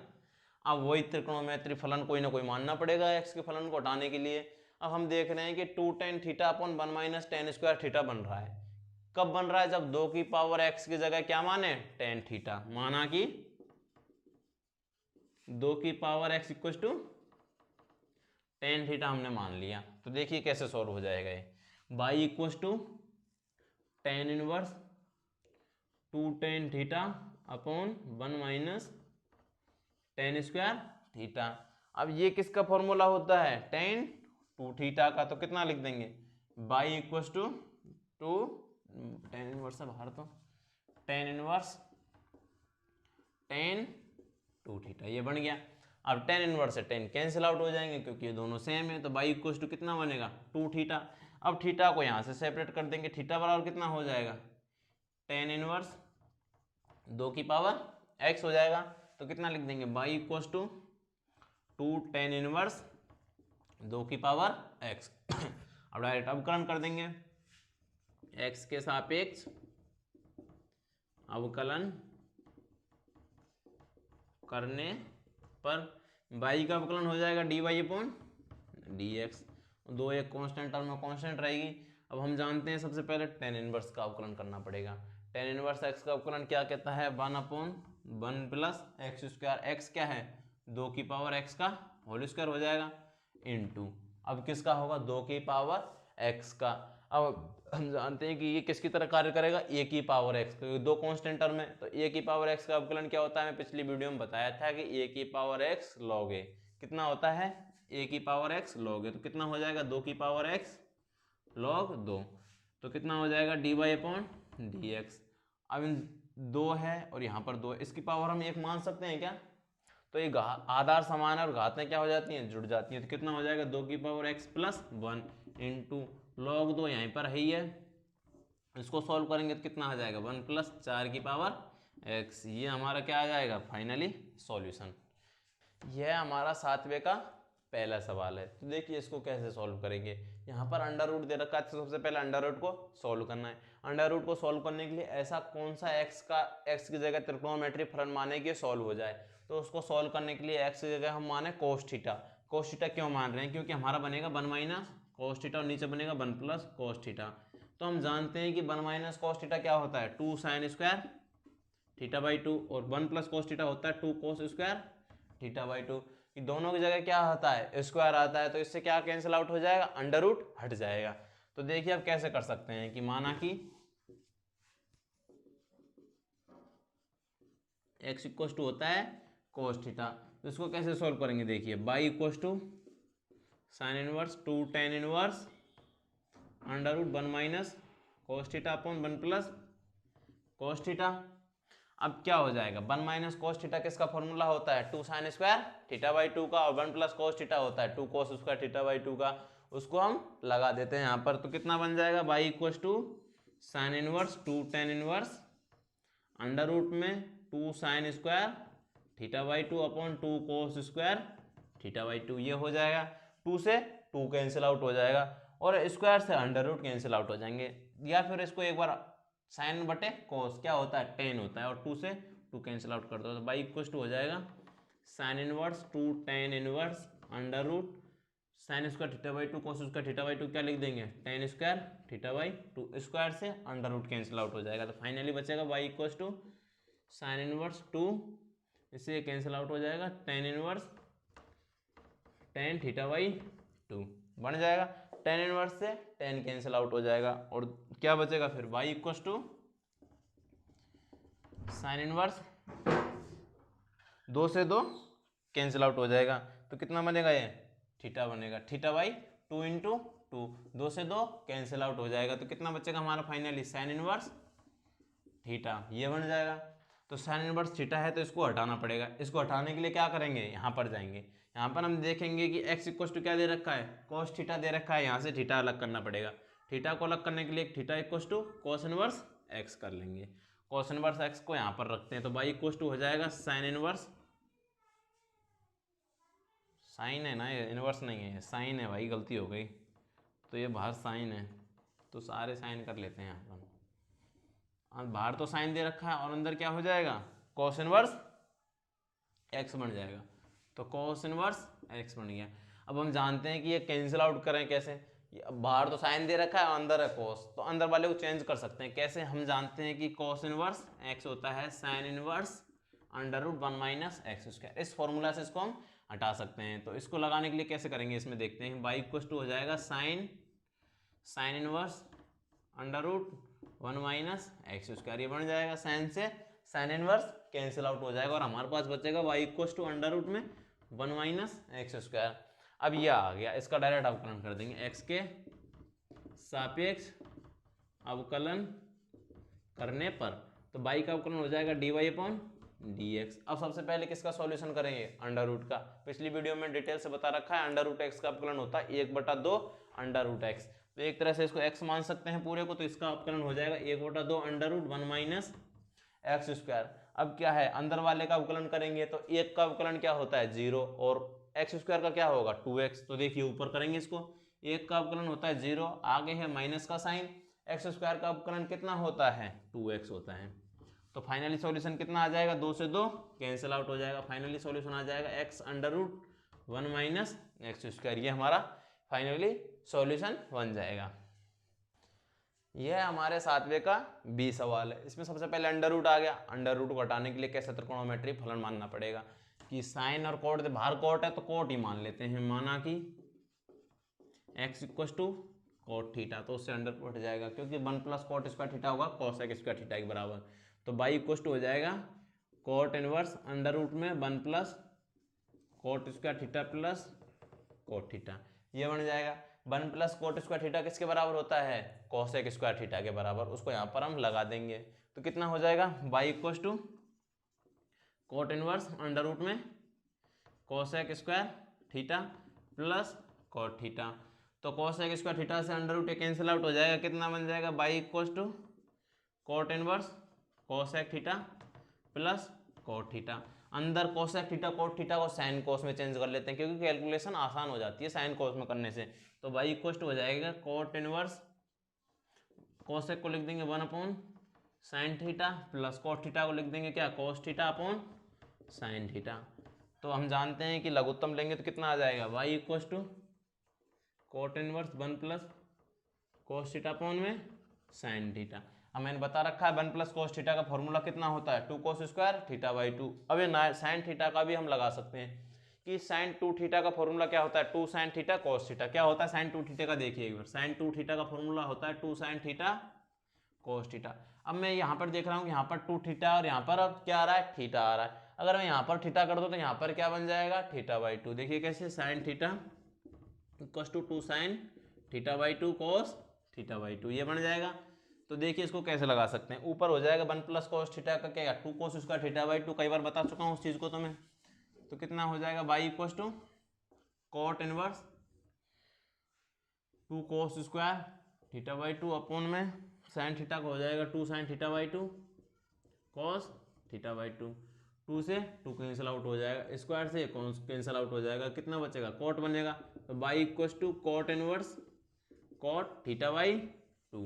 अब वही त्रिकोणमितीय फलन कोई ना कोई मानना पड़ेगा x के फलन को हटाने के लिए। अब हम देख रहे हैं कि 2 tan theta upon 1 minus tan square theta बन रहा है। कब बन रहा है जब 2 की पावर x की जगह क्या माने टेन थीटा, माना कि 2 की power x equal to tan theta हमने मान लिया। तो देखिए कैसे सॉल्व हो जाएगा ये, y equal to tan inverse 2 tan theta upon 1 minus tan square theta. अब ये किसका फॉर्मूला होता है, टेन 2 थीटा का, तो कितना लिख देंगे, y equal to tan inverse है बाहर, तो टेन इनवर्स टेन 2 थीटा, ये बन गया। अब टेन इनवर्स से टेन कैंसिल आउट हो जाएंगे क्योंकि ये दोनों सेम है, तो बाई इक्वस टू कितना बनेगा, 2 थीटा। अब थीटा को यहाँ से सेपरेट कर देंगे, थीटा बराबर कितना हो जाएगा, टेन इनवर्स 2 की पावर x हो जाएगा, तो कितना लिख देंगे, y equal to 2 tan inverse 2 की पावर x। अब डायरेक्ट अवकलन कर देंगे, x के सापेक्ष अवकलन करने पर y का अवकलन हो जाएगा dy अपॉन dx, 2 एक कांस्टेंट टर्म में कांस्टेंट रहेगी। अब हम जानते हैं सबसे पहले टेन इनवर्स का अवकलन करना पड़ेगा। टेन इनवर्स x का अवकलन क्या कहता है, 1 upon 1 plus x square, x क्या है 2 की पावर x का होल स्क्वायर हो जाएगा, इनटू अब किसका होगा, 2 की पावर x का। अब हम जानते हैं कि ये किसकी तरह कार्य करेगा, a की पावर x, क्योंकि 2 कांस्टेंट टर्म है, तो a की पावर x का अवकलन क्या होता है, मैं पिछली वीडियो में बताया था कि a की पावर x log a कितना होता है, a की पावर x log a, तो कितना हो जाएगा 2 की पावर x log 2, तो कितना हो जाएगा dy अपॉन dx। अब इन 2 है और यहाँ पर 2 है, इसकी पावर हम 1 मान सकते हैं क्या, तो ये आधार समान है और घातें क्या हो जाती हैं, जुड़ जाती हैं, तो कितना हो जाएगा 2 की power x plus 1 into log 2 यहीं पर है ही है, इसको सॉल्व करेंगे तो कितना आ जाएगा 1 प्लस 4 की पावर x, ये हमारा क्या आ जाएगा फाइनली सॉल्यूशन। यह हमारा 7वें का पहला सवाल है। तो देखिए इसको कैसे सॉल्व करेंगे, यहाँ पर अंडर रूट दे रखा है, तो सबसे पहले अंडर रूट को सॉल्व करना है। अंडर रूट को सॉल्व करने के लिए ऐसा कौन सा x की जगह त्रिकोणोमेट्री फलन माने कि सॉल्व हो जाए, तो उसको सॉल्व करने के लिए x की जगह हम माने कोस थीटा। कोस थीटा क्यों मान रहे हैं, क्योंकि हमारा बनेगा 1 माइनस कोस थीटा और नीचे बनेगा 1 प्लस कोस थीटा। तो हम जानते हैं कि 1 माइनस कोस थीटा क्या होता है, 2 साइन स्क्वायर थीटा बाई 2, और 1 प्लस कोस थीटा होता है 2 कोस स्क्वायर थीटा बाई 2। कि दोनों की जगह क्या आता है, स्क्वायर आता है, तो इससे क्या कैंसिल आउट हो जाएगा, अंडर रूट हट जाएगा। तो देखिए अब कैसे कर सकते हैं कि माना कि x इक्वल टू होता है कोस थीटा, तो इसको कैसे सॉल्व करेंगे, देखिए y equal to sine inverse 2 tan inverse under root 1 minus cos theta upon 1 plus cos theta. अब क्या हो जाएगा, 1 माइनस कोस थीटा किसका फॉर्मूला होता है, 2 साइन स्क्वायर थीटा बाई 2 का, और 1 प्लस कोस थीटा होता है 2 कोस स्क्वायर थीटा बाई 2 का, उसको हम लगा देते हैं यहाँ पर, तो कितना बन जाएगा y equal to sine inverse 2 tan inverse under root में 2 sine square theta by 2 upon 2 cos square theta by 2, ये हो जाएगा, 2 से 2 कैंसिल आउट हो जाएगा और स्क्वायर से अंडर रूट कैंसिल आउट हो जाएंगे, या फिर इसको एक बार साइन बटे कोस क्या होता है 10 होता है, और 2 से 2 कैंसिल आउट कर दो, तो बाई इक्वल टू हो जाएगा sine inverse 2 tan inverse under root sine square theta by 2 cos square theta by 2 क्या लिख देंगे 10 स्क्वायर थीटा बाई 2, स्क्वायर से अंडर रूट कैंसिल आउट हो जाएगा, तो फाइनली बचेगा y equal to sine inverse 2, इससे कैंसिल आउट हो जाएगा 10 इनवर्स 10 थीटा बाई 2 बन जाएगा, 10 इनवर्स से 10 कैंसिल आउट हो जाएगा, और क्या बचेगा फिर y equal to sine inverse 2 से 2 कैंसिल आउट हो जाएगा, तो कितना बनेगा ये थीटा बनेगा, थीटा बाई 2 इंटू 2 से 2 कैंसिल आउट हो जाएगा, तो कितना बचेगा हमारा फाइनली साइन इनवर्स थीटा, ये बन जाएगा। तो साइन इनवर्स थीटा है तो इसको हटाना पड़ेगा, इसको हटाने के लिए क्या करेंगे, यहाँ पर जाएंगे, यहाँ पर हम देखेंगे कि x इक्वल टू क्या दे रखा है कोस थीटा दे रखा है, यहाँ से थीटा अलग करना पड़ेगा, थीटा को अलग करने के लिए theta equal to cos inverse x कर लेंगे, कोस इनवर्स x को यहाँ पर रखते हैं, तो बाई इक्वल टू हो जाएगा साइन इनवर्स, साइन है ना ये इनवर्स नहीं है साइन है भाई, गलती हो गई, तो ये बाहर साइन है तो सारे साइन कर लेते हैं यहाँ पर, बाहर तो साइन दे रखा है और अंदर क्या हो जाएगा कोस इनवर्स x बन जाएगा, तो कोस इनवर्स x बन गया। अब हम जानते हैं कि ये कैंसिल आउट करें कैसे, बाहर तो साइन दे रखा है और अंदर है कोस, तो अंदर वाले को चेंज कर सकते हैं कैसे, हम जानते हैं कि कोस इनवर्स x होता है sine inverse under root 1 minus x square, इस फॉर्मूला से इसको हम हटा सकते हैं, तो इसको लगाने के लिए कैसे करेंगे इसमें देखते हैं, बाई इक्वल टू हो जाएगा sine inverse under root 1 minus x square, ये बन जाएगा। साइन से साइन इनवर्स कैंसिल आउट हो जाएगा और हमारे पास बचेगा y equal to under root में 1 माइनस एक्स स्क्वायर। अब ये आ गया, इसका डायरेक्ट अवकलन कर देंगे, x के सापेक्ष अवकलन करने पर तो y का अवकलन हो जाएगा dy अपॉन dx। अब सबसे पहले किसका सॉल्यूशन करेंगे, अंडर रूट का। पिछली वीडियो में डिटेल से बता रखा है, अंडर रूट एक्स का अवकलन होता है 1/2 अंडर रूट एक्स। तो एक तरह से इसको x मान सकते हैं पूरे को, तो इसका अवकलन हो जाएगा 1/2 under root 1 minus x square. अब क्या है, अंदर वाले का अवकलन करेंगे तो एक का अवकलन क्या होता है 0 और एक्स स्क्वायर का क्या होगा 2x। तो देखिए ऊपर करेंगे इसको, एक का अवकलन होता है 0, आगे है माइनस का साइन, एक्स स्क्वायर का अवकलन कितना होता है 2x होता है। तो फाइनली सॉल्यूशन कितना आ जाएगा, 2 से 2 कैंसिल आउट हो जाएगा। फाइनली सॉल्यूशन आ जाएगा x under root 1 minus x square. ये हमारा फाइनली सॉल्यूशन बन जाएगा। यह हमारे 7वें का बी सवाल है। इसमें सबसे पहले अंडर रूट आ गया। अंडर रूट को हटाने के लिए कैसे त्रिकोणोमेट्री फलन मानना पड़ेगा कि साइन और कोट, बाहर कोट है तो कोट ही मान लेते हैं। माना कि x equal to cot theta, तो उससे अंडर रूट हट जाएगा क्योंकि 1 प्लस कोट स्क्वायर थीटा होगा कॉस एक्स स्क्वायर थीटा के बराबर। तो y इक्वल टू हो जाएगा कोट इनवर्स अंडर रूट में 1 plus cot square theta plus cot theta, ये बन जाएगा। 1 प्लस कोट स्क्वायर थीटा किसके बराबर होता है, कॉस एक्स स्क्वायर थीटा के बराबर। उसको यहाँ पर हम लगा देंगे तो कितना हो जाएगा, y equal to cot inverse under root में cosec square theta plus cot theta. तो कॉस एक्स स्क्वायर थीटा से अंडर रूट कैंसिल आउट हो जाएगा, कितना बन जाएगा y equal to cot inverse cosec theta plus cot theta. अंदर cosec theta cot theta को साइन कोस में चेंज कर लेते हैं क्योंकि कैलकुलेशन आसान हो जाती है साइन कोस में करने से। तो y इक्वल हो जाएगा कोट इनवर्स कोसेक को लिख देंगे 1 upon sine theta plus cot theta को लिख देंगे क्या, कोस थीटा अपॉन साइन थीटा। तो हम जानते हैं कि लघुत्तम लेंगे तो कितना आ जाएगा, y equal to cot inverse 1 plus cos theta upon में साइन थीटा। अब मैंने बता रखा है 1 प्लस कोस थीटा का फॉर्मूला कितना होता है 2 कोस स्क्वायर थीटा बाई 2। अब ये साइन थीटा का भी हम लगा सकते हैं कि साइन 2 थीटा का फॉर्मूला क्या होता है 2 साइन थीटा कोस थीटा। क्या होता है साइन 2 थीटा का, देखिए एक बार, साइन 2 थीटा का फॉर्मूला होता है 2 साइन थीटा कोस थीटा। अब मैं यहाँ पर देख रहा हूँ यहाँ पर 2 थीटा और यहाँ पर अब क्या आ रहा है थीटा आ रहा है। अगर मैं यहाँ पर थीटा कर दूँ तो यहाँ पर क्या बन जाएगा थीटा बाई 2। देखिए कैसे, sine theta equal to 2 sine theta by 2 cos theta by 2, ये बन जाएगा। तो देखिए इसको कैसे लगा सकते हैं, ऊपर हो जाएगा 1 प्लस कोस थीटा का क्या 2 कोस स्क्वायर थीटा बाई 2, कई बार बता चुका हूँ उस चीज़ को तो मैं। तो कितना हो जाएगा y equal to cot inverse 2 cos square theta by 2 upon में साइन थीटा का हो जाएगा 2 sine theta by 2 cos theta by 2। 2 से 2 कैंसिल आउट हो जाएगा, स्क्वायर से कैंसिल आउट हो जाएगा, कितना बचेगा कोट बनेगा। तो y equal to cot inverse cot theta by 2,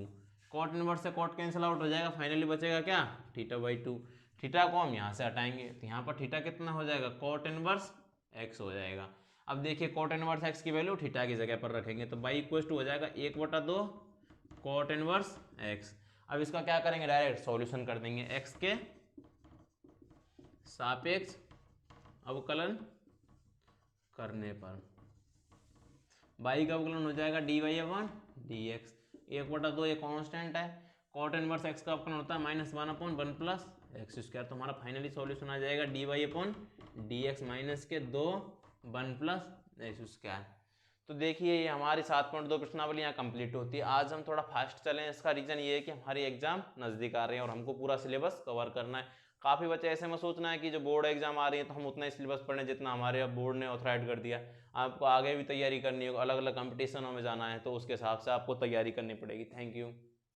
cot inverse से कोट कैंसिल आउट हो जाएगा, फाइनली बचेगा क्या थीटा बाई 2। थीटा को हम यहाँ से हटाएंगे तो यहाँ पर थीटा कितना हो जाएगा कोट इनवर्स x हो जाएगा। अब देखिए कोट इनवर्स x की वैल्यू थीटा की जगह पर रखेंगे तो y इक्वल टू हो जाएगा 1/2 कोट इनवर्स x। अब इसका क्या करेंगे, डायरेक्ट सॉल्यूशन कर देंगे, x के सापेक्ष अवकलन करने पर y का अवकलन हो जाएगा dy अपॉन dx। 1/2 ये कांस्टेंट है, कोट इनवर्स x का अवकलन होता है -1 अपॉन 1 प्लस एक्स स्क्वायर। तो हमारा फाइनली सॉल्यूशन आ जाएगा dy अपॉन dx माइनस के 2 1 प्लस एक्स स्क्वायर। तो देखिए ये हमारी 7.2 प्रश्नावली यहाँ कंप्लीट होती है। आज हम थोड़ा फास्ट चलें, इसका रीज़न ये है कि हमारी एग्जाम नज़दीक आ रहे हैं और हमको पूरा सिलेबस कवर करना है। काफ़ी बच्चे ऐसे में सोचना है कि जो बोर्ड एग्जाम आ रही है तो हम उतना ही सिलेबस पढ़ें जितना हमारे अब बोर्ड ने ऑथराइज कर दिया। आपको आगे भी तैयारी करनी होगी, अलग अलग कंपटीशनों में जाना है तो उसके हिसाब से आपको तैयारी करनी पड़ेगी। Thank you.